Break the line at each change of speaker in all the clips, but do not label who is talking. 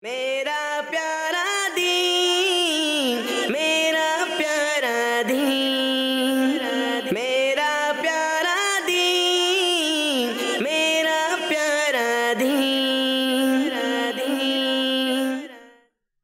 मेरा प्यारा दीन, मेरा प्यारा दीन, मेरा प्यारा दीन, मेरा प्यारा दीन।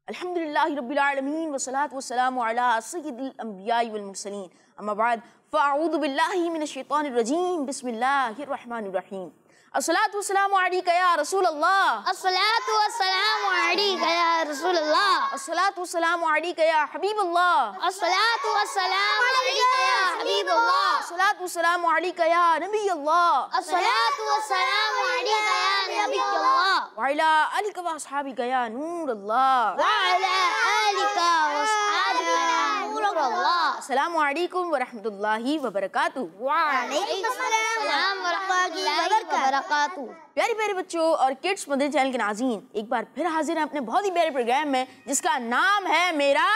अल्हम्दुलिल्लाहि रब्बिल आलमीन वस्सलातु वस्सलामु अला सय्यिदिल अंबियाइ वल मुरसलीन, अम्मा बाद फ़अऊज़ु बिल्लाहि मिनश शैतानिर रजीम, बिस्मिल्लाहिर रहमानिर रहीम। अस्सलातु वस्सलामु अलैका या रसूल अल्लाह,
अस्सलातु वस्सलामु अलैका या रसूल अल्लाह,
अस्सलातु वस्सलामु अलैका या हबीब अल्लाह,
अस्सलातु वस्सलामु अलैका या हबीब अल्लाह,
अस्सलातु वस्सलामु अलैका या नबी अल्लाह,
अस्सलातु वस्सलामु अलैका या नबी अल्लाह,
व अला आलिका व अस्हाबिका या नूर अल्लाह,
व अला आलिका व अस्हाबिका या नूर अल्लाह।
अस्सलामु अलैकुम व रहमतुल्लाहि व बरकातुहू।
व अलैकुम अस्सलाम व रहमतुल्लाहि व बरकातुहू।
प्यारे प्यारे बच्चों और किड्स मदनी चैनल के नाज़रीन, एक बार फिर हाजिर हैं अपने बहुत ही प्यारे प्रोग्राम में जिसका नाम है मेरा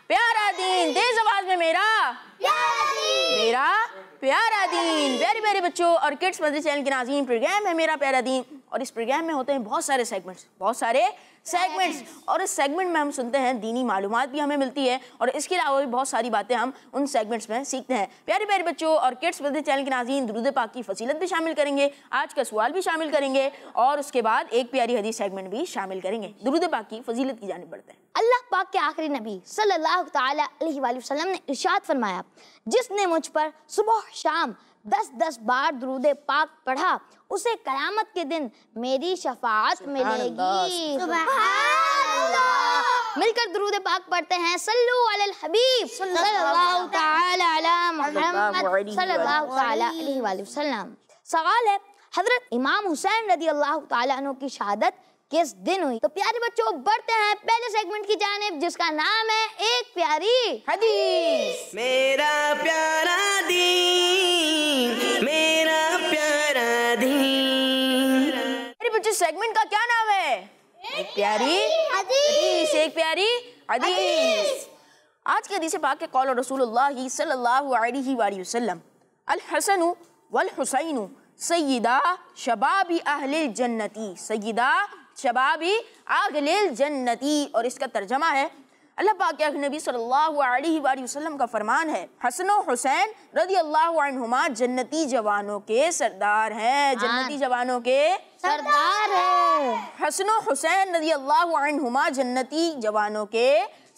प्यारा दीन। तेज आवाज में मेरा मेरा प्यारा दीन। प्यारे प्यारे बच्चों और किड्स मदनी चैनल के नाज़रीन, प्रोग्राम है मेरा प्यारा दीन और इस प्रोग्राम में होते हैं बहुत सारे सेगमेंट्स और इस सेगमेंट में हम सुनते हैं दीनी मालूमात भी हमें मिलती है और इसके अलावा भी बहुत सारी बातें हम उन सेगमेंट्स में सीखते हैं। प्यारे प्यारे बच्चों और किड्स मदनी चैनल के नाज़रीन, दुरूद पाक की फजीलत भी शामिल करेंगे, आज का सवाल भी शामिल करेंगे और उसके बाद एक प्यारी हदीस सेगमेंट भी शामिल करेंगे। दुरूद पाक की फजीलत की जानिब बढ़ते हैं।
अल्लाह पाक के आखिरी नबी सल्लल्लाहु तआला अलैहि वसल्लम ने इरशाद फरमाया, जिसने मुझ पर सुबह शाम 10-10 बार दुरूद पाक पढ़ा उसे क़यामत के दिन मेरी शफाअत मिलेगी। सुभानअल्लाह। मिलकर दुरूद पाक पढ़ते हैं। सल्लु अलल हबीब सल्लल्लाहु तआला अला मुहम्मद सल्लल्लाहु तआला अलैहि वसल्लम। सवाल है, हजरत इमाम हुसैन रज़ी अल्लाह तआला अन्हु की शहादत किस दिन हुई? तो प्यारे बच्चों बढ़ते हैं पहले सेगमेंट की जानिब जिसका नाम है एक प्यारी हदीस।
मेरा प्यारा दीन, मेरा प्यारा दीन।
मेरे बच्चों सेगमेंट का क्या नाम है? एक प्यारी हदीस। एक प्यारी हदीस। आज के हदीस पाक के कौल रसूलुल्लाह सल्लल्लाहु अलैहि वसल्लम, अल हसन वल हुसैन सय्यदा शबाबी अहलिल जन्नती, सय्यदा शबाबी अहलिल जन्नती। और इसका तर्जमा है, अल्लाह पाक के नबी सल्लल्लाहु अलैहि वसल्लम का फरमान है, हसन और हुसैन रज़ी अल्लाहु अन्हुमा जन्नती जवानों के सरदार हैं। जन्नती जवानों के
सरदार है।
हसन और हुसैन रज़ी अल्लाहु अन्हुमा जन्नती जवानों के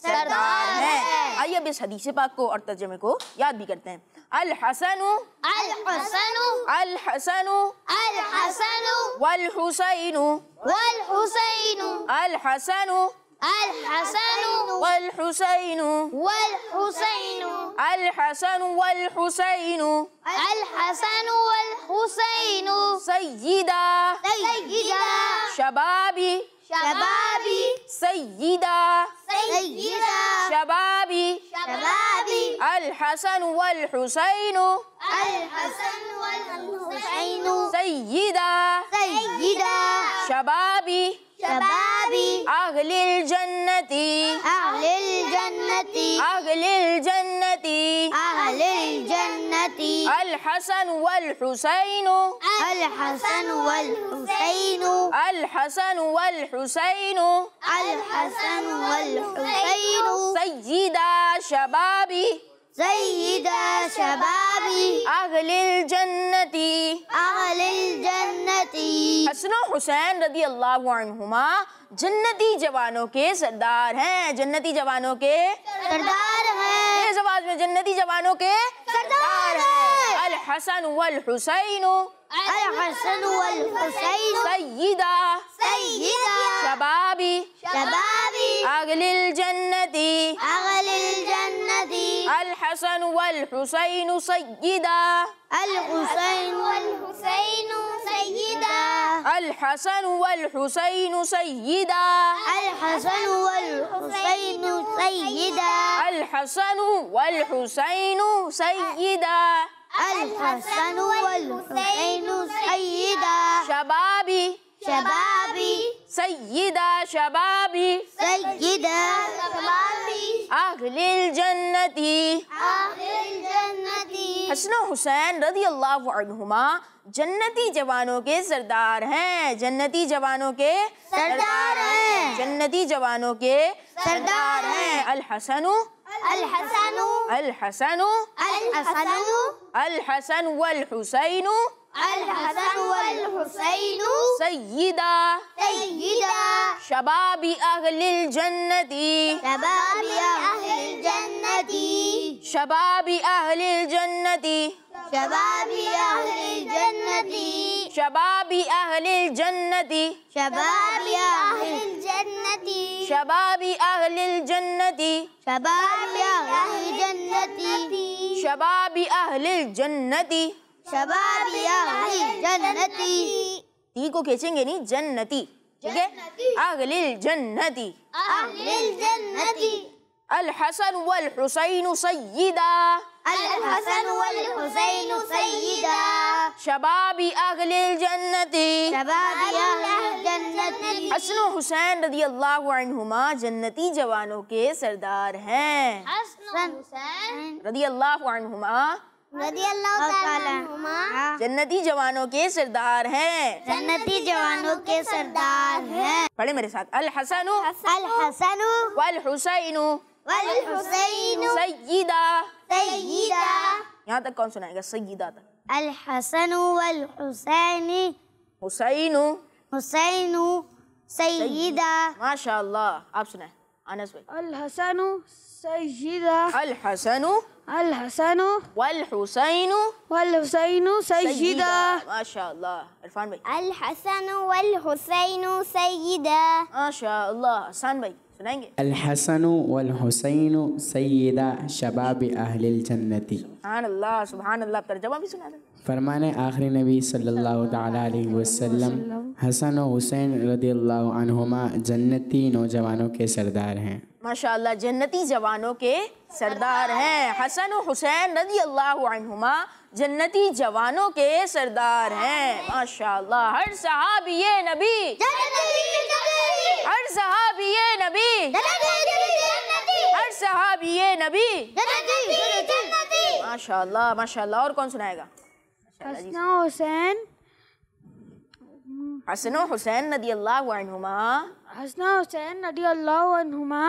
सरदार हैं। आइए अब इस हदीस पाक को और तर्जमे को याद भी करते हैं। अल हसनु
अल हसनु
अल हसनु
अल हसनु
वल हुसैनु
वल हुसैनु
अल हसनु
अल हसनु
वल हुसैनु
वल हुसैनु
अल हसनु वल हुसैनु
अल हसनु वल हुसैनु
सय्यदा
सय्यदा
शबाबी
शबाबी
सय्यदा
सय्यदा
शबाबी
शबाबी
अल हसन वल हुसैनु
अल हसन वल हुसैनु
सय्यदा
सय्यदा
शबाबी
शबाबी
अहलिल जन्नती
अहलिल जन्नती
अहलिल जन्नती
अहलिल जन्नती
अल हसन वल हुसैनु
अल हसन वल हुसैनु
अल हसन वल हुसैनु
अल हसन वल हुसैनु
सय्यदा शबाबी
सय्यदा शबाबी
अहलिल जन्नती
अहलिल जन्नती।
हसन और हुसैन रज़ी अल्लाहु अन्हुमा जन्नती जवानों के सरदार हैं। जन्नती जवानों के
सरदार है।
इस आवाज में जन्नती जवानों के
सरदार है।
अल हसन वल हुसैनु
अल हसन वल हुसैनु
सय्यदा
सय्यदा
शबाबी
शबाबी
अहलिल जन्नती
अहलिल जन्नती
अल हसन वल हुसैनु सय्यदा
अल हुसैन वल हुसैनु सय्यदा
अल हसन वल हुसैनु सय्यदा
अल हसन वल हुसैनु सय्यदा
अल हसन वल हुसैनु सय्यदा
अल हसन वल हुसैनु सय्यदा
शबाबी
शबाबी
सय्यदा शबाबी
सय्यदा शबाबी
अहलिल जन्नती।
अहलिल जन्नती।
हसन और हुसैन रज़ी अल्लाहु अन्हुमा जन्नती जवानों के सरदार हैं। जन्नती जवानों के
सरदार हैं।
जन्नती जवानों के
सरदार हैं।
अल हसनु
अल हसनु
अल हसनु
अल हसनु
अल हसन वल हुसैनु
अल हसन वल हुसैनु
सय्यिदा
सय्यिदा
शबाबी अहलिल जन्नती।
शबाबी अहलिल जन्नती।
शबाबी अहलिल जन्नती।
शबाबी अहलिल जन्नती।
शबाबी अहलिल जन्नती।
शबाबी अहलिल जन्नती।
शबाबी अहलिल जन्नती।
शबाबी अहलिल जन्नती।
शबाबी अहलिल जन्नती।
शबाबी अहलिल जन्नती।
ती को खींचेंगे नहीं, जन्नती, ठीक है। अहलिल जन्नती।
अहलिल जन्नती।
अल हसन वल हुसैन सय्यिदा।
अल हसन वल हुसैन सय्यिदा।
शबाबी अहलिल जन्नती।
शबाबी अहलिल जन्नती।
हसन और हुसैन रज़ी अल्लाहु अन्हुमा जन्नती जवानों के सरदार हैं।
हसन हुसैन
रज़ी अल्लाहु अन्हुमा
रज़ियल्लाहु ताला अन्हुमा
जन्नती जवानों के सरदार हैं।
जन्नती जवानों के सरदार हैं।
पढ़े मेरे साथ। अल हसनु
अल हसनु
वल हुसैनु
वल हुसैनु
सय्यिदा।
सय्यिदा।
यहाँ तक कौन सुनाएगा? सय्यिदा तक।
अल हसनु वल हुसैनी
हुसैनु
हुसैनु सय्यिदा।
माशाअल्लाह। आप सुनाए अनस भाई।
अल हसनु सय्यिदा।
अल हसनु
अल हसनु
वल हुसैनु
वल हुसैनु सय्यिदा।
माशाअल्लाह। इरफान भाई।
अल हसनु वल हुसैनु सय्यिदा।
माशाअल्लाह। हसन भाई सुनाएंगे।
अल हसन वल हुसैन सय्यदा शबाब अहलिल जन्नती।
सुभान अल्लाह सुभान अल्लाह। तर्जुमा भी सुना दे।
फरमाने आखिरी नबी सल्लल्लाहु ताला अलैहि वसल्लम हसन और हुसैन रदियल्लाहु अन्हुमा जन्नती नौजवानों के सरदार हैं।
माशाअल्लाह। जन्नती जवानों के सरदार हैं। हसन और हुसैन रदियल्लाहु अन्हुमा जन्नती जवानों के सरदार हैं। माशाअल्लाह। हर सहाबी ये नबी, हर सहाबी ये नबी, हर सहाबी ये नबी। माशाअल्लाह माशाअल्लाह। और कौन सुनाएगा?
हसन हुसैन
हसन और हुसैन रदियल्लाहु अन्हुमा
हसन हुसैन रदियल्लाहु अन्हुमा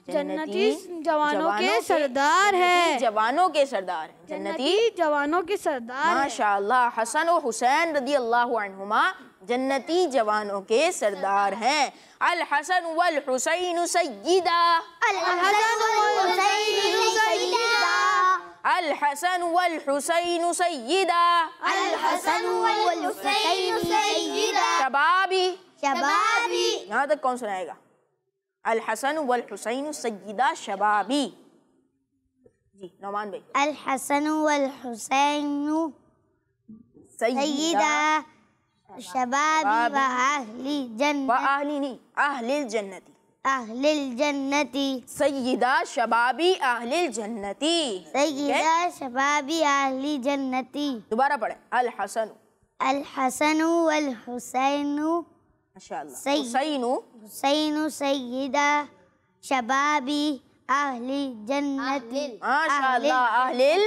जन्नती जवानों के सरदार हैं।
जवानों के सरदार हैं।
जन्नती जवानों के सरदार हैं।
माशाअल्लाह। हसन और हुसैन रदियल्लाहु अन्हुमा जन्नती जवानों के सरदार हैं। अल हसन वल हुसैन सय्यिदा।
अल हसन वल हुसैन सय्यिदा।
अल हसन वल हुसैन सय्यिदा।
अल हसन वल हुसैन सय्यिदा।
शबाबी
शबाबी
यहाँ तक कौन सुनाएगा? अल हसन वल हुसैन सय्यिदा शबाबी। जी नौमान भाई।
अल हसन वल हुसैन सय्यिदा शबाबी व अहली
व
जन्नत
अहली नहीं, अहलिल जन्नती।
अहलिल जन्नती।
सय्यिदा शबाबी अहलिल जन्नती।
सय्यिदा शबाबी अहली जन्नती।
दोबारा पढ़े। अल हसन
अल हसन वल हुसैन
माशाअल्लाह। हुसैनु
हुसैन सय्यिदा शबाबी अहली जन्नती।
माशाअल्लाह। अहलिल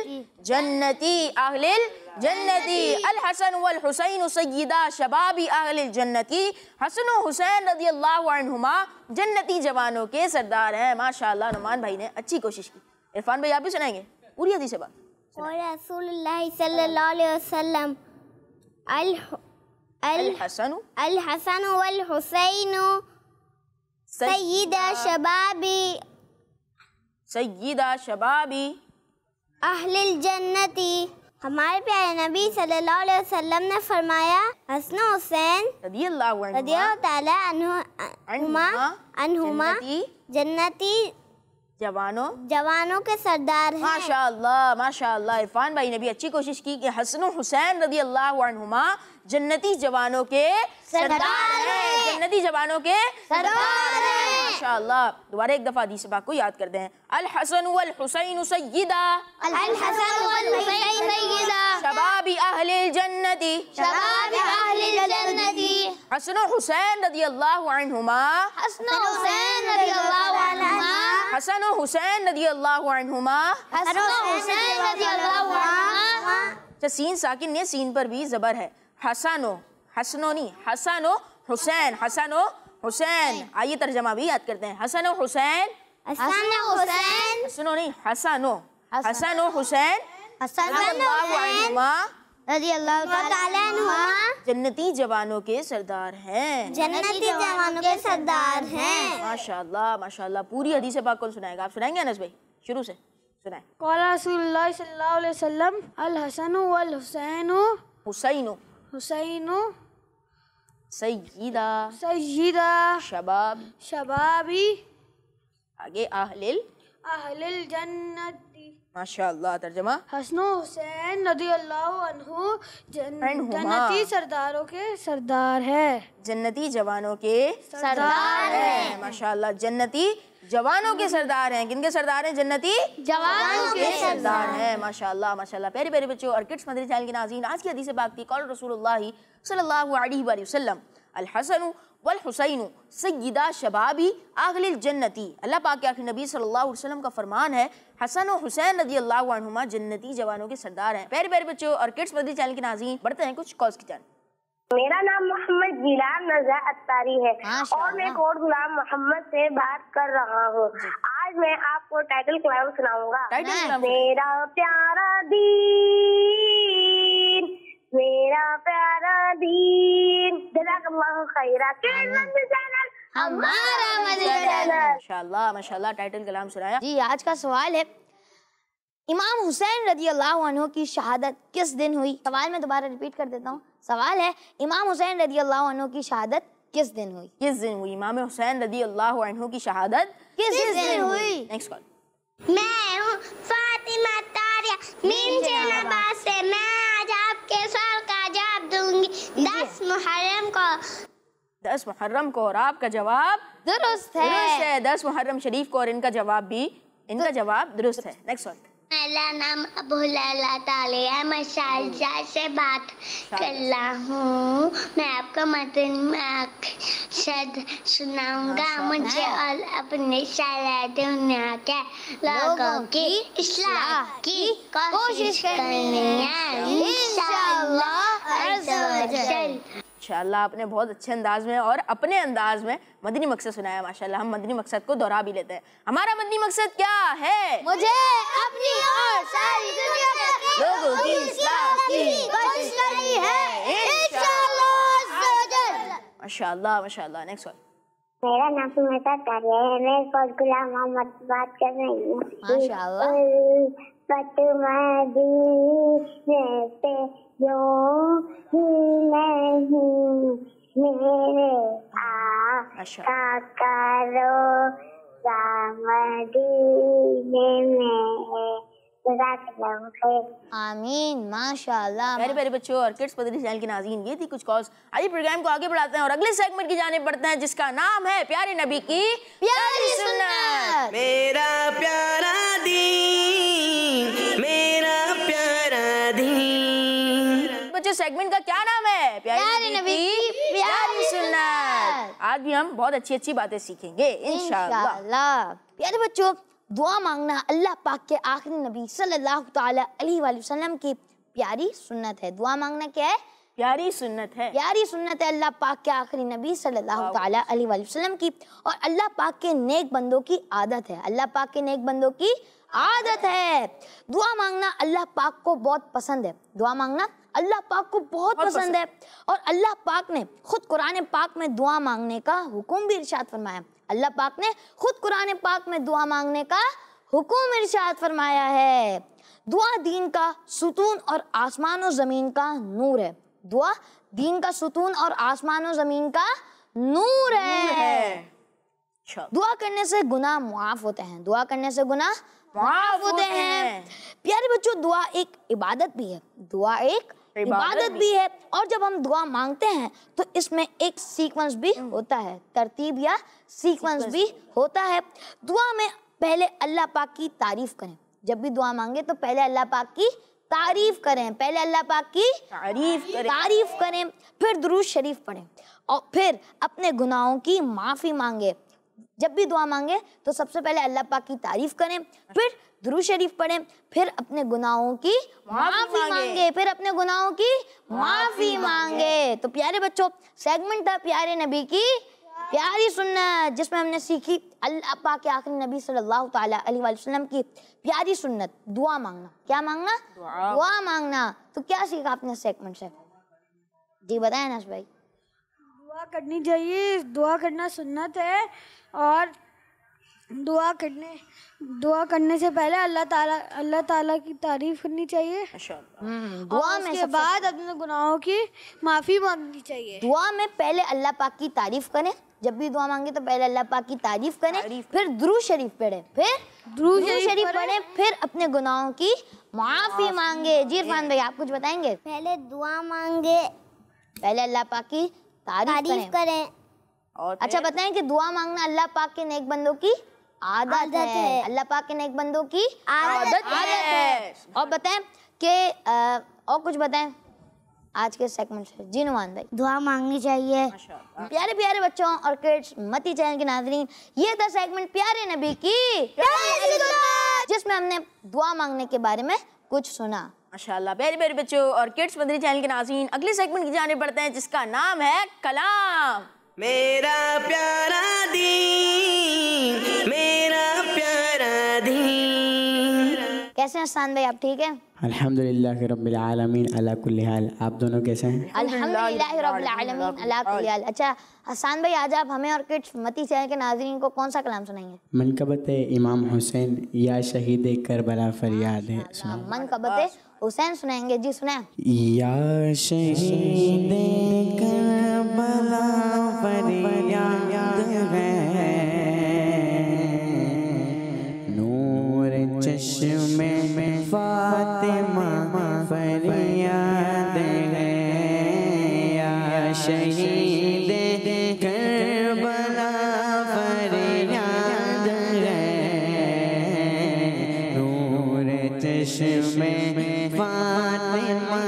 जन्नती अहलिल जन्नती। अल हसन वल हुसैन सय्यिदा शबाबी अहलिल जन्नती। हसन और हुसैन रदियल्लाहु अन्हुमा जन्नती जवानों के सरदार हैं। माशाअल्लाह। नुमान भाई ने अच्छी कोशिश की। इरफान भाई आप भी सुनाएंगे पूरी हदीस बात।
और रसूलुल्लाह सल्लल्लाहु अलैहि वसल्लम
अल
हसन वल हुसैन सय्यिदा शबाबी
सय्यिदा शबाबी
अहलिल जन्नती। हमारे प्यारे नबी सल्लल्लाहु अलैहि वसल्लम ने फरमाया हसन हुसैन रदियल्लाहु ताला अन्हुमा जन्नती
जवानों
के सरदार हैं।
माशाअल्लाह माशाअल्लाह। इरफान भाई ने भी अच्छी कोशिश की कि हसन हुसैन रदियल्लाहु अन्हुमा जन्नती जवानों के सरदार हैं। जन्नती जवानों के
सरदार हैं।
माशाअल्लाह। दोबारा एक दफा हदीस पाक को याद करते हैं। अल हसन वल हुसैन सय्यिदा।
अल हसन वल हुसैन सय्यिदा
शबाबी अहलिल जन्नती।
शबाबी अहलिल जन्नती।
हसन हुसैन रदियल्लाहु अन्हुमा
हसन हुसैन रदियल्लाहु अन्हुमा
हसन और हुसैन रदियल्लाहु अन्हुमा। अच्छा, सीन साकिन ने, सीन पर भी जबर है। हसनो, हसनो नहीं, हसनो हुसैन, हसनो हुसैन। आइए तर्जमा भी याद करते हैं। हसनो हुसैन, हसनो नहीं, हसनो, हसनो हुसैन रदियल्लाहु अन्हुमा जन्नती जवानों के सरदार हैं।
जन्नती जवानों के सरदार हैं।
माशाअल्लाह माशाअल्लाह। पूरी हदीस पाक कौन सुनाएगा? आप सुनाएंगे अनस भाई? शुरू से सुनाए।
क़ाला रसूलुल्लाह सल्लल्लाहु अलैहि वसल्लम अल हसनु वल हुसैनु
हुसैनो
हुसैनु
सय्यिदा
सय्यिदा
शबाब,
शबाबी
आगे अहलिल
अहलिल जन्नती।
माशाअल्लाह। तर्जमा।
हसनो हुसैन रदियल्लाहु अन्हु जन्नती सरदारों के सरदार है।
जन्नती जवानों के
सरदार
हैं। माशाअल्लाह, जन्नती जवानों के सरदार हैं। किनके सरदार हैं? जन्नती
जवानों
के सरदार हैं। माशाअल्लाह माशाअल्लाह। प्यारे प्यारे बच्चों और किड्स मदनी चैनल के नाज़रीन, आज की हदीस पाक थी क़ौल रसूलुल्लाह सल्लल्लाहु अलैहि वसल्लम अल हसन वल हुसैन सय्यिदा शबाबी अहलिल जन्नती। अल्लाह पाक के आखिरी नबी सल्लल्लाहु अलैहि वसल्लम का फरमान है, हसन और हुसैन रदियल्लाहु अन्हुमा जन्नती जवानों के सरदार हैं। प्यारे प्यारे बच्चों और किड्स मदनी चैनल के नाज़रीन, बढ़ते हैं कुछ कॉल्स की जानिब।
मेरा नाम मोहम्मद जिलान नज़ा अत्तारी है और मैं कोट गुलाम मोहम्मद से बात कर रहा हूँ। आज मैं आपको टाइटल कलाम सुनाऊंगा। मेरा प्यारा दीन, मेरा प्यारा दीन, जज़ाकल्लाहु खैरा।
हमारा
माशाअल्लाह माशाअल्लाह। टाइटल कलाम सुनाया
जी। आज का सवाल है, इमाम हुसैन रदियल्लाहु अन्हु की शहादत किस दिन हुई? सवाल मैं दोबारा रिपीट कर देता हूँ। सवाल है, इमाम हुसैन रदियल्लाहु अन्हु की शहादत किस दिन हुई?
किस दिन हुई? इमाम हुसैन रदियल्लाहु अन्हु की शहादत
किस दिन हुई?
Next call.
मैं हूँ फातिमा तारिया मीम जैनबाद से। मैं आज आपके सवाल का जवाब दूंगी 10 मुहर्रम को।
10 मुहर्रम को, और आपका जवाब
दुरुस्त है।
10 मुहर्रम शरीफ को, और इनका जवाब भी, इनका जवाब दुरुस्त है। Next one.
मेरा नाम अबू लैला तालिया, मैं शारजाह से बात कर रहा हूँ। मैं आपको मदनी मकसद सुनाऊंगा। मुझे और अपने सारे दुनिया के लोगों की इस्लाह की कोशिश करनी है इंशाअल्लाह।
इंशाअल्लाह। आपने बहुत अच्छे अंदाज में और अपने अंदाज में मदनी मकसद सुनाया। माशाअल्लाह। हम मदनी मकसद को दोहरा भी लेते हैं। हमारा मदनी मकसद क्या है?
मुझे अपनी और सारी दुनिया के
लोगों की इस्लाह की
कोशिश करनी है इंशाअल्लाह।
माशाअल्लाह माशाअल्लाह। Next one.
मेरा नाम सुमेता तारिया है। मैं कोट गुलाम मोहम्मद बात कर रही हूँ।
माशाअल्लाह।
पे जो ही नहीं मेरे आका करो मदीने में।
आमीन। माशाअल्लाह।
प्यारे प्यारे बच्चों और किड्स मदनी चैनल के नाज़रीन, ये थी कुछ कॉल्स। आइए प्रोग्राम को आगे बढ़ाते हैं और अगले सेगमेंट की जानिब बढ़ते हैं, जिसका नाम है प्यारे नबी की प्यारी सुन्नत।
मेरा प्यारा दीन, मेरा प्यारा दीन।
बच्चों, सेगमेंट का क्या नाम है? प्यारे नबी की प्यारी सुन्नत। आज भी हम बहुत अच्छी अच्छी बातें सीखेंगे इंशाअल्लाह।
प्यारे बच्चों, दुआ मांगना अल्लाह पाक के आखिरी नबी सल्लल्लाहु ताला अलैहि वसल्लम की प्यारी सुन्नत है। दुआ मांगना क्या है?
प्यारी सुन्नत है।
प्यारी सुन्नत है अल्लाह पाक के आखिरी नबी सल्लल्लाहु ताला अलैहि वसल्लम की, और अल्लाह पाक के नेक बंदों की आदत है। अल्लाह पाक के नेक बंदों की आदत है। दुआ मांगना अल्लाह पाक को बहुत पसंद है। दुआ मांगना अल्लाह पाक को बहुत पसंद है, और अल्लाह पाक ने खुद कुरान पाक में दुआ मांगने का हुक्म भी इरशाद फरमाया। अल्लाह पाक ने खुद कुरान पाक में दुआ मांगने का हुक्म इरशाद फरमाया है। दुआ दीन का सुतून और आसमान और जमीन का नूर है। दुआ दीन का सुतून और आसमान और जमीन का नूर है। दुआ करने से गुनाह मुआफ होते हैं। दुआ करने से गुनाह मुआफ होते हैं। प्यारे बच्चों, दुआ एक इबादत भी है। दुआ एक इबादत भी है, और जब हम दुआ मांगते हैं तो इसमें एक सीक्वेंस भी होता है, तरतीब या सीक्वेंस भी होता है। दुआ में पहले अल्लाह पाक की तारीफ करें। जब भी दुआ मांगे तो पहले अल्लाह पाक की तारीफ करें। पहले अल्लाह पाक की तारीफ करें, फिर दुरूद शरीफ पढ़ें, और फिर अपने गुनाहों की माफ़ी मांगे। जब भी दुआ मांगे तो सबसे पहले अल्लाह पाक की तारीफ करें, फिर दुरूद शरीफ पढ़ें, फिर अपने गुनाहों की माफी मांगे, फिर अपने गुनाहों की माफी मांगे। तो प्यारे बच्चों, सेगमेंट था प्यारे नबी की प्यारी सुन्नत, जिसमें हमने सीखी अल्लाह पाक के आखिरी नबी सल्लल्लाहु ताला अलैहि वसल्लम की प्यारी सुन्नत, दुआ मांगना। क्या मांगना? दुआ मांगना। तो क्या सीखा आपने सेगमेंट से? जी बताएं अनस भाई।
दुआ करनी चाहिए, दुआ करना सुन्नत है, और दुआ करने से पहले अल्लाह ताला की तारीफ करनी चाहिए।
दुआ में
उसके बाद अपने गुनाहों की माफ़ी मांगनी चाहिए।
दुआ में पहले अल्लाह पाक की तारीफ करें, जब भी दुआ मांगे तो पहले अल्लाह पाक की तारीफ करें, फिर दुरूद शरीफ पढ़ें, फिर दुरूद शरीफ पढ़ें, फिर अपने गुनाहों की माफ़ी मांगे। जी इरफान भाई, आप कुछ बताएंगे?
पहले दुआ मांगे,
पहले अल्लाह पाक की तारीफ करें।
और
अच्छा बताएं कि दुआ मांगना अल्लाह पाक के नेक बंदों की आदत है। अल्लाह पाक के नेक बंदों की आदत है। और बताएं कि और कुछ बताएं आज के सेगमेंट से। जी नुमान भाई।
दुआ मांगनी चाहिए।
प्यारे प्यारे बच्चों और किड्स मती चैनल के नाज़रीन, ये था सेगमेंट प्यारे नबी की जिसमें हमने दुआ मांगने के बारे में कुछ सुना।
माशाल्लाह। प्यारे प्यारे बच्चों और किड्स मदनी चैनल के नाज़रीन, अगले सेगमेंट की जाने पड़ते हैं जिसका नाम है कलाम।
मेरा प्यारा दीन, मेरा प्यारा दीन।
कैसे हैं हसन भाई, आप ठीक हैं?
अल्हम्दुलिल्लाह रब्बिल आलमीन अला कुल्ली हाल। आप दोनों कैसे हैं?
अल्हम्दुलिल्लाह रब्बिल आलमीन अला कुल्ली हाल। अच्छा हसन भाई, आज आप हमें और किड्स मती चैनल के नाज़रीन को कौन सा कलाम सुनाएंगे?
मनकबत इमाम हुसैन या शहीद करबला फरियाद है। सुना
मनकबत हुसैन सुनाएंगे। जी सुनाएं।
या शहीद करबला फरियाद है, नूर चश्मे में फातिमा फरियाद है। या शहीद करबला फरियाद है, नूर चश्मे में फातिमा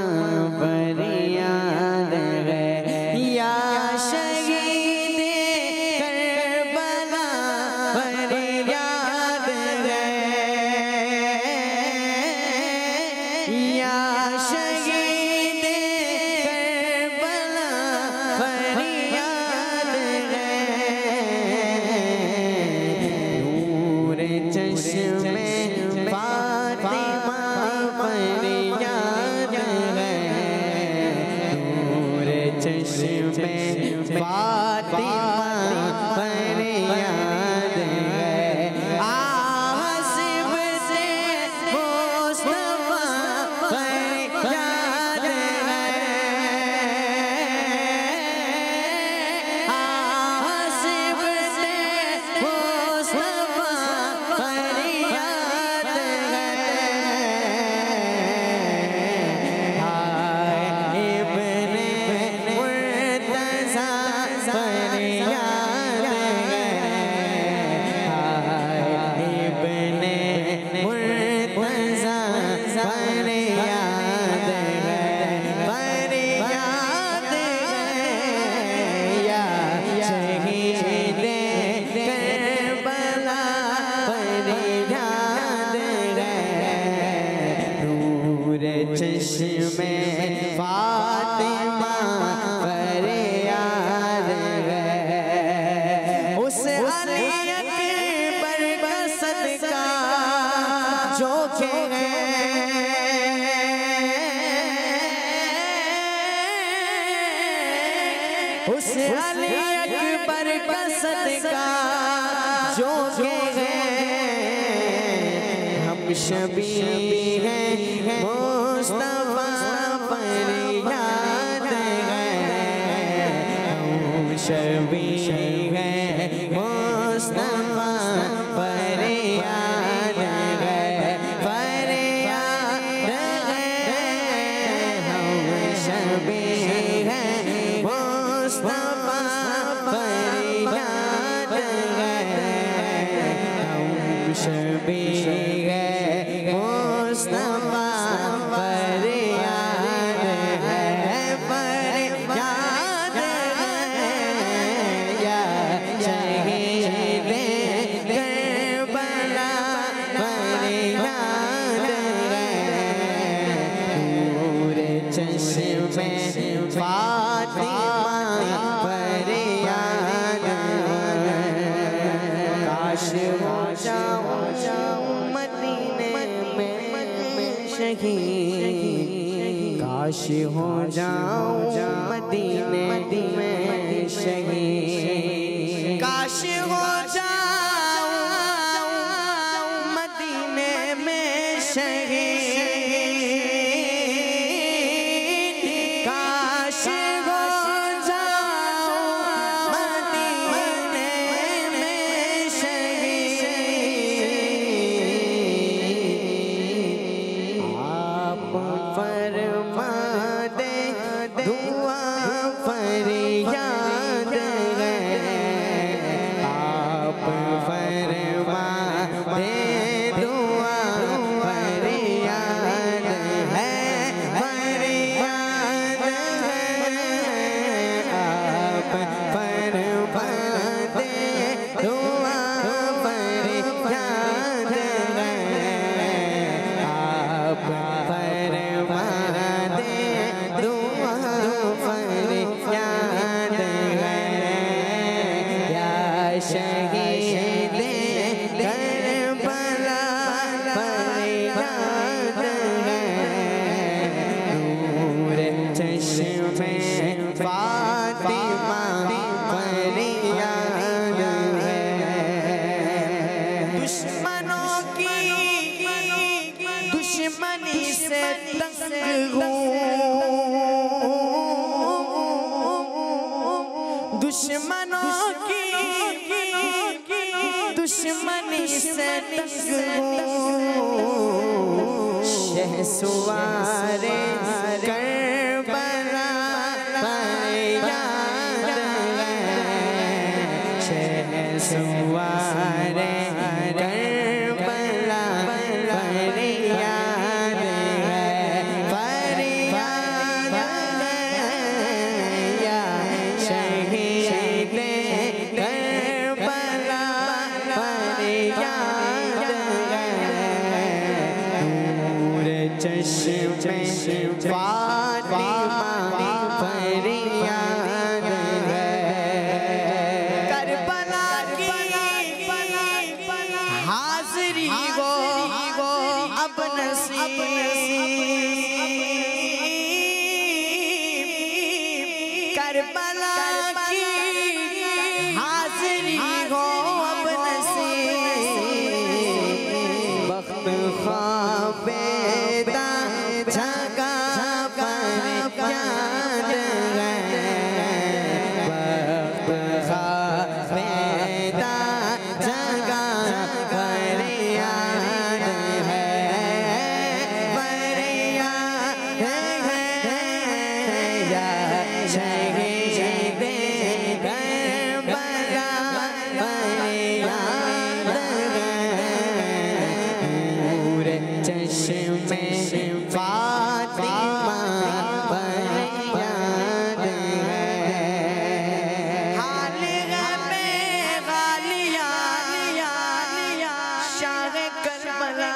फरियाद है। या शहीद करबला फरियाद है, या शहीद करबला फरियाद है। नूर चश्मे फातिमा फरियाद है, नूर चश्मे फातिमा फरियाद है। आसिफ से मुस्तफा फरियाद है, आसिफ से मुस्तफा फरियाद है। हाय इब्ने मुर्तज़ा फरियाद है, हाय इब्ने मुर्तज़ा फरियाद है, फरियाद है। या शहीद करबला फरियाद है, नूर चश्मे फातिमा फरियाद है। उस अली अकबर का सदका जो के उस अली अकबर का सदका जो के हम शबी हैं मुस्तफा फरियाद है, हम शबी हैं मुस्तफा फरियाद है, फरियाद है। हम शबी हैं मुस्तफा फरियाद है, हम शबी हैं मुस्तफा फरियाद है, फरियाद है। या शहीद
काश हो जाऊं मदीने में शहीद, काश हो जाऊं मदीने में शहीद, काश हो जाऊं मदीने में शहीद, काश हो जाऊं मदीने में शहीद। आप फरमा दे दुआ फरियाद है, आप फरमा दे दुआ फरियाद है, फरियाद है। आप फरमा दे दुआ फरियाद है, आप फरमा दे दुआ फरियाद है। या शहीद करबला फरियाद है, नूर चश्मे फातिमा फरियाद है। दुश्मनों की दुश्मनी से तंग हूँ, दुश्मनों की दुश्मनी से तंग हूँ, शहसवारे करबला फरियाद है, शहसवारे करबला फरियाद है, फरियाद है। या शहीद करबला फरियाद है, नूर चश्मे फातिमा फरियाद है। करबला की हाज़री हो अब नसीब, करबला की हाज़री हो अब नसीब, वक्त ख्वाबेदा जगा फरियाद है, वक्त ख्वाबेदा जगा फरियाद है, फरियाद है। या शहीद करबला फरियाद है, नूर चश्मे फातिमा फरियाद है। हाल गमे गालिया शाह करबला,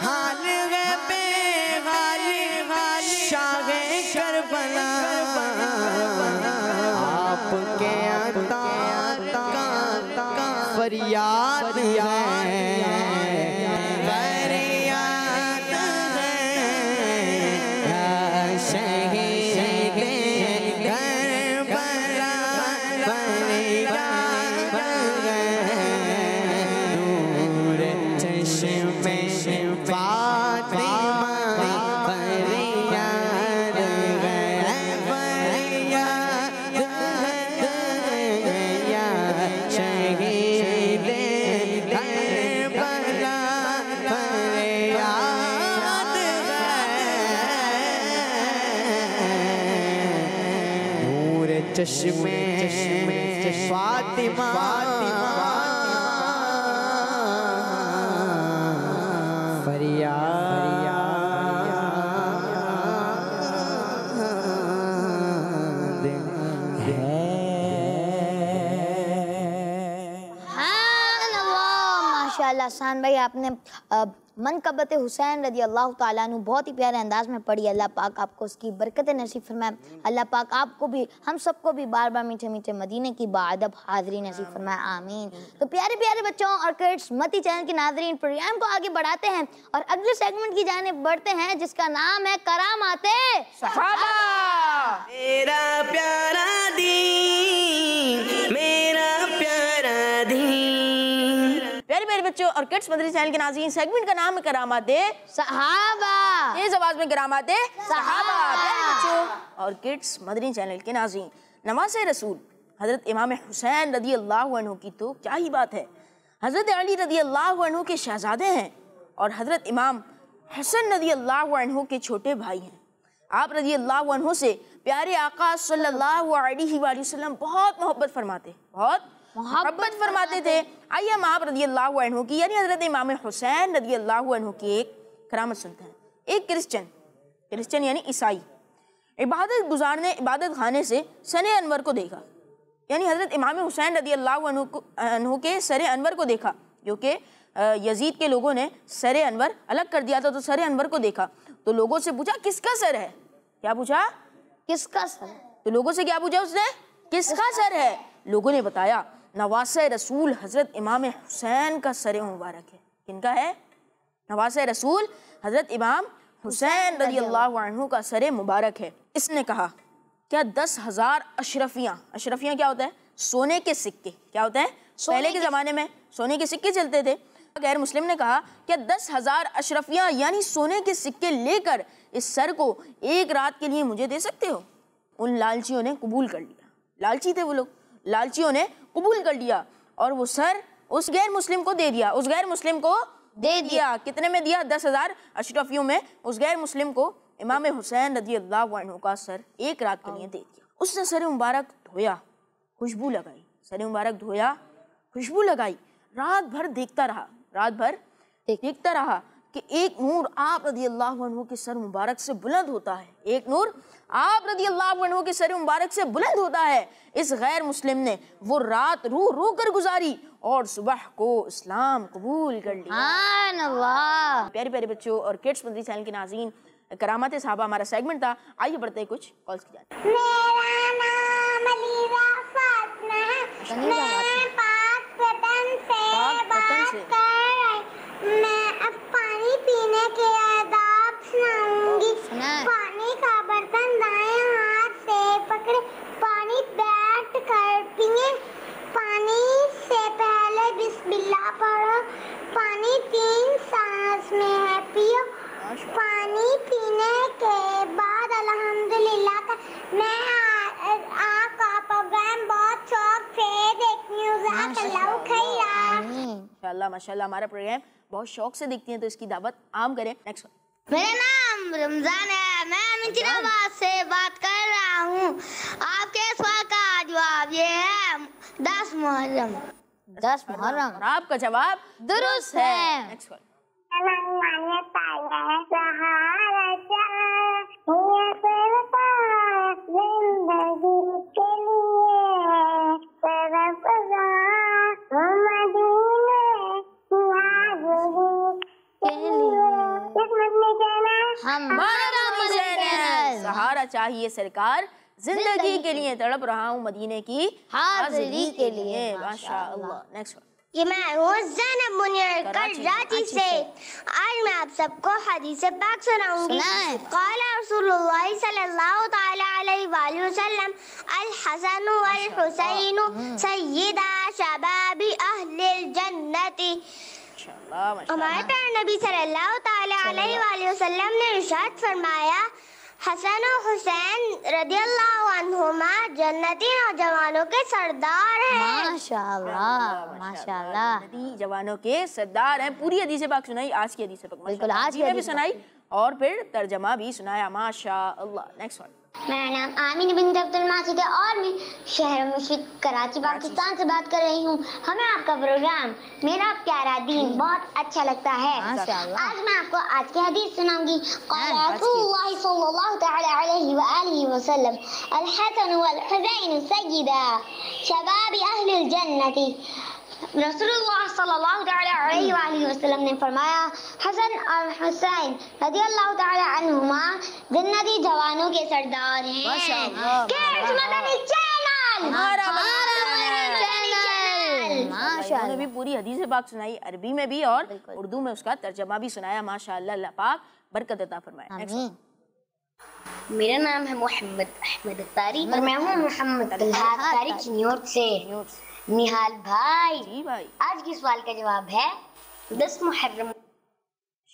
हाल गमे शाह करबला, आपके अता का फरियाद है, फरियाद है। या शहीद करबला फरियाद है, नूर चश्मे फातिमा फरियाद है, फरियाद है। या शहीद करबला फरियाद है, नूर चश्मे फातिमा फरियाद है।
माशाल्लाह हसन भाई, आपने मनकबत हुसैन रदी अल्लाह ताला अन्हु बहुत ही प्यारे अंदाज में पढ़ी। अल्लाह पाक आपको उसकी बरकत नसीब फरमाए। अल्लाह पाक आपको भी हम सबको भी बार बार मीठे मीठे मदीने की बाअदब हाज़िरी नसीब फरमाए, आमीन। तो प्यारे प्यारे बच्चों और किड्स, मती चैनल के नाज़रीन, प्रोग्राम को आगे बढ़ाते हैं और अगले सेगमेंट की जानिब बढ़ते हैं जिसका नाम है करामाते
सहाबा।
मेरा प्यारा दीन, मेरा प्यारा दीन।
प्यारे प्यारे बच्चों और किड्स मदरी चैनल के नाज़रीन, सेगमेंट का नाम है करामाते
सहाबा।
तेज आवाज में करामाते सहाबा। प्यारे बच्चों और किड्स मदरी चैनल के नाज़रीन, नवासे रसूल हजरत इमाम हुसैन रदी अल्लाह अन्हु की तो क्या ही बात है। हजरत अली रदी अल्लाह अन्हु के शहजादे हैं और हजरत इमाम हसन रदी अल्लाह अन्हु के छोटे भाई हैं। आप रदी अल्लाह अन्हु से प्यारे आका सल्लल्लाहु अलैहि वसल्लम बहुत मोहब्बत फरमाते थे। आइए हम आप रदी अल्लाह अन्हु की यानी हजरत इमाम हुसैन रदी अल्लाह अन्हु की एक करामत सुनते हैं। एक क्रिश्चियन यानी ईसाई इबादत गुजारने इबादत खाने से सरे अनवर को देखा, यानी हजरत इमाम हुसैन रदी अल्लाह अन्हु के सरे अनवर को देखा, जो कि यजीद के लोगों ने सरे अनवर अलग कर दिया था। तो सरे अनवर को देखा तो लोगों से पूछा किसका सर है। क्या पूछा?
किसका सर?
तो लोगों से क्या पूछा उसने? किसका सर है? लोगों ने बताया नवासे रसूल हजरत इमाम हुसैन का सर मुबारक है। किनका है? नवासे रसूल हजरत इमाम हुसैन रदी अल्लाह अन्हु का सर मुबारक है। इसने कहा क्या 10,000 अशरफियाँ क्या होता है? सोने के सिक्के। क्या होता है? पहले के ज़माने में सोने के सिक्के चलते थे। गैर मुस्लिम ने कहा क्या 10,000 अशरफियाँ यानी सोने के सिक्के लेकर इस सर को एक रात के लिए मुझे दे सकते हो? उन लालचियों ने कबूल कर लिया। लालची थे वो लोग, लालचियों ने कबूल कर लिया और वो सर उस गैर मुस्लिम को दे दिया। उस गैर मुस्लिम को दे दिया। कितने में दिया? 10,000 अशरफियों में उस गैर मुस्लिम को इमाम हुसैन रदी अल्लाह अन्हु का सर एक रात के लिए दे दिया। उसने सर मुबारक धोया, खुशबू लगाई, सर मुबारक धोया, खुशबू लगाई, रात भर देखता रहा कि एक नूर आप रदी अल्लाह अन्हु के सर मुबारक से बुलंद होता है। एक नूर आप रदी अल्लाह अन्हु के सर मुबारक से बुलंद होता है। इस गैर मुस्लिम ने वो रात रो रो कर गुजारी और सुबह को इस्लाम कबूल कर लिया। प्यारे प्यारे बच्चों और किड्स मदरी चैनल के नाज़रीन, करामाते सहाबा हमारा सेगमेंट था। आइए बढ़ते हैं कुछ कॉल्स की जानिब।
मेरा नाम अलीजा फातिमा है, मैं पाक वतन से बात कर रही। मैं अब पानी पीने के आदाब सुनाऊंगी। पानी का बर्तन दाएं हाथ से पकड़े, पानी बैठ कर पिए, पानी से पहले बिस्मिल्लाह पढ़ो, पानी 3 सांस में है पियो, पानी पीने के बाद अल्हम्दुलिल्लाह का। मैं आपका प्रोग्राम बहुत शौक से देखती हूँ।
माशाल्लाह माशाल्लाह, हमारा प्रोग्राम बहुत शौक से देखती हैं तो इसकी दावत आम करें। नेक्स्ट।
मेरा नाम रमजान है, मैं अमीनाबाद से बात कर रहा हूँ। आपके सवाल का जवाब ये है 10 मुहर्रम।
10 मुहर्रम।
और आपका जवाब दुरुस्त है। Next call. सहारा चाहिए सरकार, जिंदगी के लिए तड़प रहा हूँ मदीने की हाजिरी के लिए। माशाअल्लाह। नेक्स्ट।
ये मैं ज़ैनब मुनीर कराची से। आज मैं आप सबको हदीस पाक सुनाऊंगी। क़ाल रसूलुल्लाह सल्लल्लाहु तआला अलैहि वसल्लम अल हसन वल हुसैन सय्यदा शबाबी अहलिल जन्नती। हमारे प्यारे नबी सल्लल्लाहु तआला अलैहि वसल्लम ने इरशाद फरमाया, हसन और हुसैन रदियल्लाहु अन्हुमा जन्नती नौजवानों के सरदार हैं।
माशाअल्लाह माशाअल्लाह,
जन्नती जवानों के सरदार हैं। पूरी हदीस पाक सुनाई, आज की हदीस पाक
बिल्कुल आज की
भी सुनाई और फिर तर्जमा भी सुनाया। माशाअल्लाह। Next one.
मेरा नाम आमीन बिन अब्दुल माजिद है और मैं शहर मुश्किल कराची पाकिस्तान से बात कर रही हूँ। हमें आपका प्रोग्राम मेरा प्यारा दीन बहुत अच्छा लगता है। आज मैं आपको आज की हदीस सुनाऊंगी। रसूलुल्लाह सल्लल्लाहु तआला अलैहि व आलिहि वसल्लम अल हसन वल हुसैन सय्यदा शबाबी अहलिल जन्नती। रसूलुल्लाह सल्लल्लाहु अलैहि वसल्लम ने फरमाया, हसन और हुसैन रज़ियल्लाहु ताला अन्हुमा जन्नती जवानों के सरदार हैं।
माशाअल्लाह,
किड्स मदनी चैनल,
हमारा
माशाअल्लाह।
उन्होंने भी पूरी हदीस पाक सुनाई, अरबी में भी और उर्दू में उसका तर्जमा भी सुनाया। माशाअल्लाह, अल्लाह पाक बरकत अता फरमाए।
आमीन।
मेरा नाम है मोहम्मद अहमद तारी और मैं हूँ मोहम्मद तारी न्यूयॉर्क से। निहाल भाई,
जी भाई,
आज के सवाल का जवाब है 10 मुहर्रम।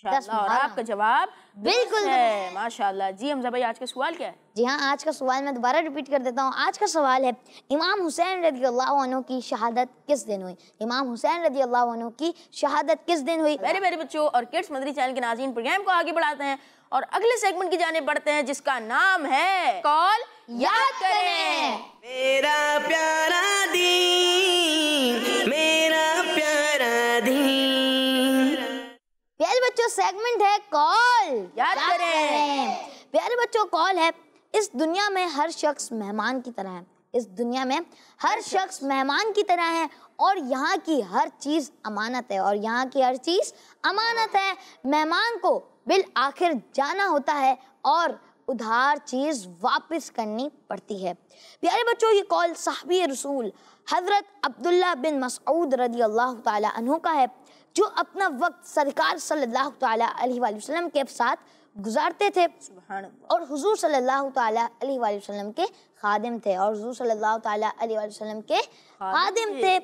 माशाअल्लाह, और आपका जवाब
बिल्कुल
है। माशाअल्लाह। जी हमजा भाई, आज का सवाल क्या है?
जी हाँ, आज का सवाल मैं दोबारा रिपीट कर देता हूँ। आज का सवाल है, इमाम हुसैन रज़ियल्लाहु अन्हु की शहादत किस दिन हुई? इमाम हुसैन रज़ियल्लाहु अन्हु की शहादत किस दिन हुई?
मेरे मेरे बच्चों और किड्स मदनी चैनल के नाज़रीन, प्रोग्राम को आगे बढ़ाते हैं और अगले सेगमेंट की जाने बढ़ते हैं, जिसका नाम है कॉल याद करें।
मेरा प्यारा दीन, मेरा प्यारा दीन।
प्यारे बच्चों, सेगमेंट है कॉल
याद करें।
प्यारे बच्चों, कॉल है, इस दुनिया में हर शख्स मेहमान की तरह है। इस दुनिया में हर शख्स मेहमान की तरह है और यहाँ की हर चीज़ अमानत है। और यहाँ की हर चीज़ अमानत है। मेहमान को बिल आखिर जाना होता है और उधार चीज़ वापस करनी पड़ती है। प्यारे बच्चों, ये कॉल साहबी रसूल हज़रत अब्दुल्ला बिन मसऊद रज़ियल्लाहु ताला अन्हु का है, जो अपना वक्त सरकार सल्लल्लाहु ताला अलैहि वसल्लम के साथ गुजारते थे और हुजूर सल्लल्लाहु ताला अलैहि वसल्लम के खादिम थे।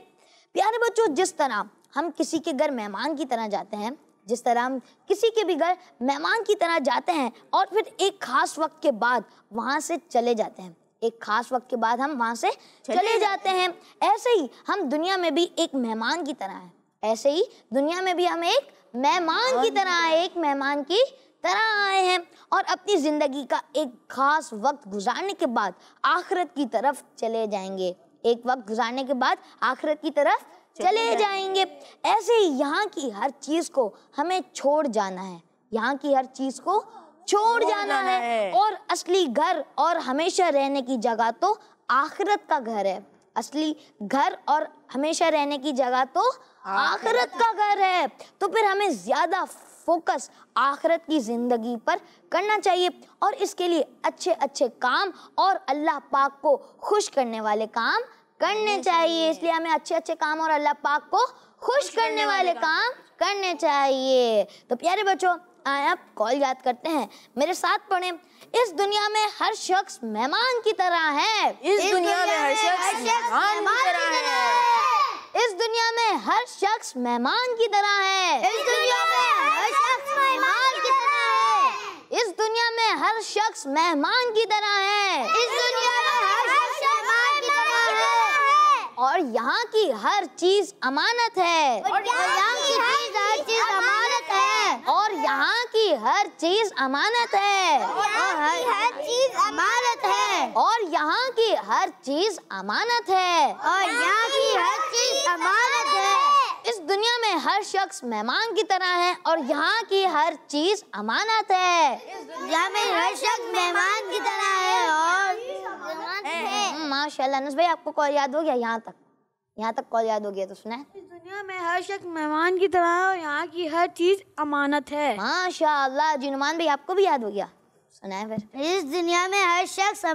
प्यारे बच्चों, जिस तरह हम किसी के घर मेहमान की तरह जाते हैं, जिस तरह हम किसी के भी घर मेहमान की तरह जाते हैं और फिर एक खास वक्त के बाद वहाँ से चले जाते हैं, ऐसे ही हम दुनिया में भी एक मेहमान की तरह हैं। एक मेहमान की तरह आए हैं और अपनी जिंदगी का एक खास वक्त गुजारने के बाद आखिरत की तरफ चले जाएंगे। ऐसे ही यहाँ की हर चीज को हमें छोड़ जाना है। और असली घर और हमेशा रहने की जगह तो आखिरत का घर है। तो फिर हमें ज्यादा फोकस आखिरत की जिंदगी पर करना चाहिए और इसके लिए अच्छे अच्छे काम और अल्लाह पाक को खुश करने वाले काम करने चाहिए। इसलिए हमें अच्छे अच्छे काम और अल्लाह पाक को खुश करने वाले काम करने चाहिए। तो प्यारे बच्चों, आए आप कॉल याद करते हैं, मेरे साथ पढ़ें। इस दुनिया में हर शख्स मेहमान की तरह है।
इस दुनिया में हर शख्स मेहमान की तरह है।
इस दुनिया में हर शख्स मेहमान की तरह है। इस दुनिया में हर शख्स मेहमान की तरह है। इस दुनिया में हर शख्स मेहमान की तरह है। इस दुनिया में हर शख्स मेहमान की तरह है। और यहाँ की हर चीज अमानत है। और यहाँ की हर चीज अमानत है। और यहाँ की हर चीज अमानत है। और हर चीज अमानत है। और यहाँ की हर चीज अमानत है। और यहाँ की हर चीज अमानत है। इस दुनिया में हर शख्स मेहमान की तरह है और यहाँ की हर चीज अमानत है। इस दुनिया में हर शख्स मेहमान की तरह है और माशाल्लाह। अनस भाई, आपको कॉल याद हो गया? यहाँ तक कॉल याद हो गया तो सुना है।
इस दुनिया में हर शख्स मेहमान की तरह है और यहाँ की हर चीज अमानत है।
माशाल्लाह। जिनुमान भाई, आपको भी याद हो गया? सुना है फिर। इस दुनिया में हर शख्स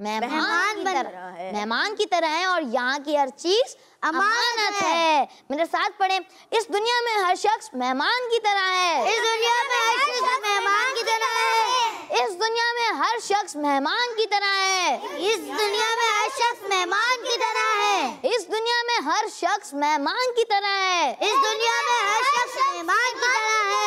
मेहमान की तरह है और यहाँ की हर चीज अमानत है। मेरे साथ पढ़ें। इस दुनिया में हर शख्स मेहमान की तरह है। इस दुनिया में हर शख्स मेहमान की तरह है। इस दुनिया में हर शख्स मेहमान की तरह है। इस दुनिया में हर शख्स मेहमान की तरह है। इस दुनिया में हर शख्स मेहमान की तरह है। इस दुनिया में हर शख्स मेहमान की तरह है।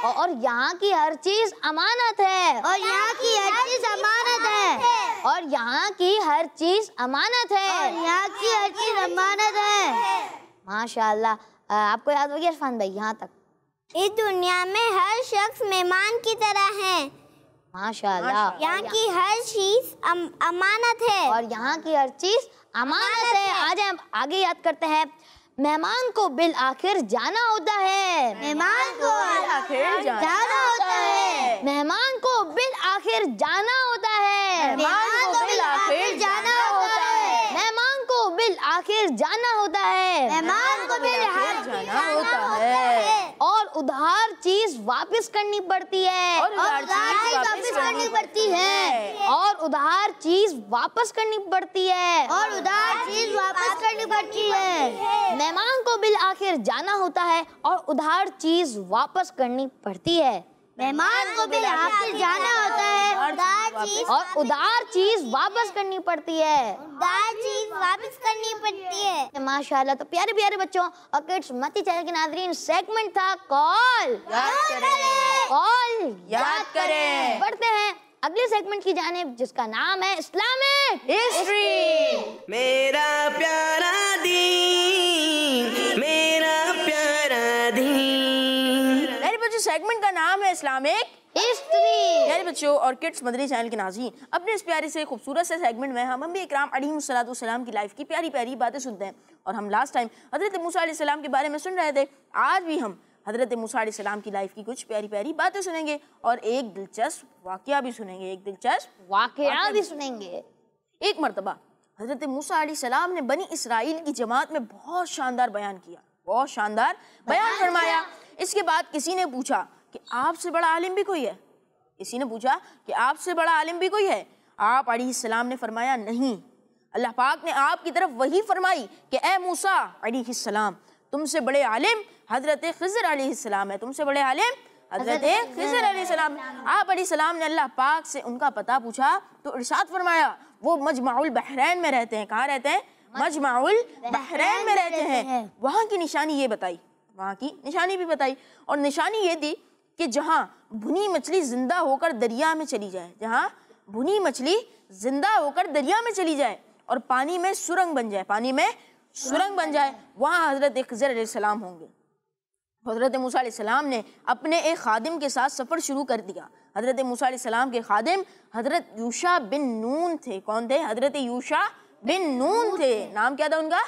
और यहाँ की हर चीज अमानत है। और यहाँ की हर चीज अमानत है। और यहाँ की हर चीज अमानत है। और यहाँ की हर चीज अमानत है। माशाल्लाह। आपको याद हो गया इरफान भाई यहाँ तक?
इस दुनिया में हर शख्स मेहमान की तरह है।
माशाल्लाह।
यहाँ की हर चीज अमानत है।
और यहाँ की हर चीज अमानत है। आज हम आगे याद करते हैं। मेहमान को बिल आखिर जाना होता है।
मेहमान को
आखिर
जाना होता है। मेहमान को बिल आखिर जाना होता है।
मेहमान को बिल आखिर जाना होता है।
मेहमान को बिल आखिर जाना होता है,
मेहमान को बिल आखिर जाना होता है,
और उधार चीज वापस करनी पड़ती है,
और उधार चीज वापस करनी पड़ती है,
और उधार चीज वापस करनी पड़ती है,
और उधार चीज वापस करनी पड़ती है।
मेहमान को बिल आखिर जाना होता है और उधार चीज वापस करनी पड़ती है,
मेहमान को बिल आखिर जाना होता है,
और उधार चीज वापस करनी पड़ती है,
उधार चीज वापस करनी पड़ती है।
माशाल्लाह। तो प्यारे प्यारे बच्चों और किड्स मती चैनल के नाज़रीन, सेगमेंट था कॉल
याद करें।
बढ़ते हैं अगले सेगमेंट की जानिब, जिसका नाम है इस्लामिक
हिस्ट्री।
मेरा प्यारा दीन, मेरा प्यारा दीन।
मेरे बच्चों सेगमेंट का नाम है इस्लामिक
हिस्ट्री।
प्यारे बच्चों और किड्स मदनी चैनल के नाज़रीन, अपने इस प्यारे से खूबसूरत से सेगमेंट में हम भी इकराम अलैहिस्सलाम की लाइफ की प्यारी प्यारी बातें सुनते हैं। और हम लास्ट टाइम हज़रत मूसा अलैहिस्सलाम के बारे में सुन रहे थे। आज भी हम हज़रत मूसा अलैहिस्सलाम की लाइफ की कुछ प्यारी प्यारी बातें सुनेंगे और एक दिलचस्प वाक़या भी सुनेंगे, एक दिलचस्प
वाक़या भी सुनेंगे।
एक मरतबा हज़रत मूसा अलैहिस्सलाम ने बनी इसराइल की जमात में बहुत शानदार बयान किया, बहुत शानदार बयान फरमाया। इसके बाद किसी ने पूछा कि आपसे बड़ा आलिम भी कोई है? किसी ने पूछा कि आपसे बड़ा आलिम भी कोई है? आप अलैहिस्सलाम ने फरमाया नहीं। अल्लाह पाक ने आपकी तरफ वही फरमाई कि ए मूसा अलैहिस्सलाम, तुमसे बड़े आलिम हज़रत खिज़र अलैहिस्सलाम है, तुमसे बड़े आलिम हज़रत खिज़र अलैहिस्सलाम। आप अलैहिस्सलाम ने अल्लाह पाक से उनका पता पूछा तो इरशाद फरमाया वो मजमाउल बहरैन में रहते हैं। कहाँ रहते हैं? मजमाउल बहरैन में रहते हैं। वहाँ की निशानी ये बताई, वहाँ की निशानी भी बताई, और निशानी ये थी कि जहाँ भुनी मछली जिंदा होकर दरिया में चली जाए, जहाँ भुनी मछली जिंदा होकर दरिया में चली जाए और पानी में सुरंग बन जाए, पानी में सुरंग बन जाए, वहाँ हज़रत खिज़र अलैहिस्सलाम होंगे। हज़रत मूसा अलैहिस्सलाम ने अपने एक खादिम के साथ सफ़र शुरू कर दिया। हज़रत मूसा अलैहिस्सलाम के खादिम हज़रत यूशा बिन नून थे। कौन थे? हज़रत यूशा बिन नून थे। नाम क्या था उनका?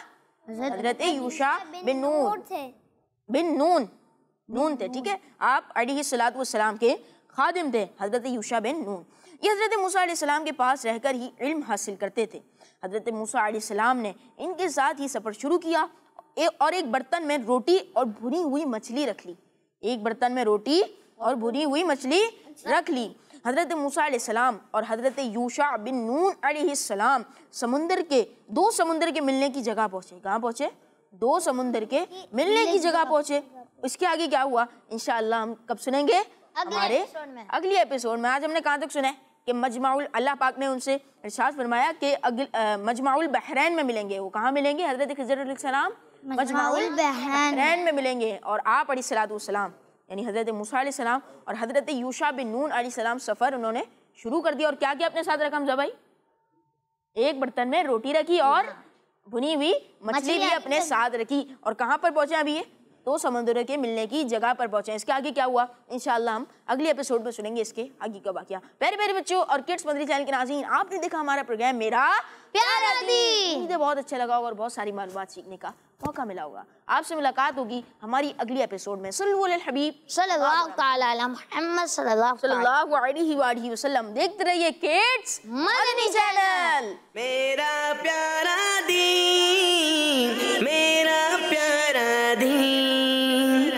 हज़रत यूशा बिन नून थे। ठीक है, आप अलैहिस्सलातु वस्सलाम के खादिम थे, हज़रत यूशा बिन नून। ये हज़रत मूसा अलैहिस्सलाम के पास रहकर ही इल्म हासिल करते थे। हज़रत मूसा अलैहिस्सलाम ने इनके साथ ही सफ़र शुरू किया और एक बर्तन में रोटी और भुनी हुई मछली रख ली। एक बर्तन में रोटी और भुनी हुई मछली रख ली। हज़रत मूसा अलैहिस्सलाम और हज़रत यूशा बिन नून अलैहिस्सलाम दो समुंदर के मिलने की जगह पहुँचे। कहाँ पहुँचे? दो समुंदर के मिलने की जगह पहुँचे। इसके आगे क्या हुआ इंशाअल्लाह हम कब सुनेंगे? हमारे अगले एपिसोड में। आज हमने कहाँ तक सुना है कि मजमाउल, अल्लाह पाक ने उनसे इरशाद फरमाया कि मजमाउल बहरैन में मिलेंगे। वो कहाँ मिलेंगे? हज़रत खिज़र अलैहिस्सलाम मजमाउल बहरैन में मिलेंगे। और आप अलैहिस्सलातु वस्सलाम यानी हज़रत मूसा अलैहिस्सलाम और हज़रत यूशा बिन नून अलैहिस्सलाम सफ़र उन्होंने शुरू कर दिया। और क्या क्या अपने साथ रखा हमजा भाई? एक बर्तन में रोटी रखी और भुनी हुई मछली भी अपने साथ रखी। और कहाँ पर पहुँचे अभी? ये दो समुद्रों के मिलने की जगह पर पहुंचे। इसके आगे क्या हुआ इंशाअल्लाह हम अगले एपिसोड में सुनेंगे इसके आगे का वाक़या। प्यारे प्यारे बच्चों और किड्स मदनी चैनल के नाज़रीन, आपने देखा हमारा प्रोग्राम मेरा प्यारा दीन। मुझे बहुत अच्छा लगा होगा और बहुत सारी मालूमात सीखने का मौका मिला होगा। आपसे मुलाकात होगी हमारी अगली एपिसोड में। सल्लल्लाहु अलैहि हबीब
सल्लल्लाहु तआला अला मुहम्मद
सल्लल्लाहु अलैहि वसल्लम। देखते रहिए किड्स मदनी चैनल।
मेरा प्यारा दीन, मेरा प्यारा दीन,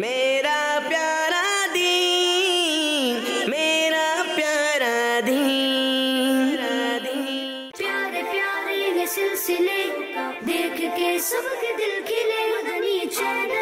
मेरा प्यारा दीन, मेरा प्यारा दीन।
प्यारे प्यारे ये सिलसिले देख के सबके दिल खिले। मदनी चैनल।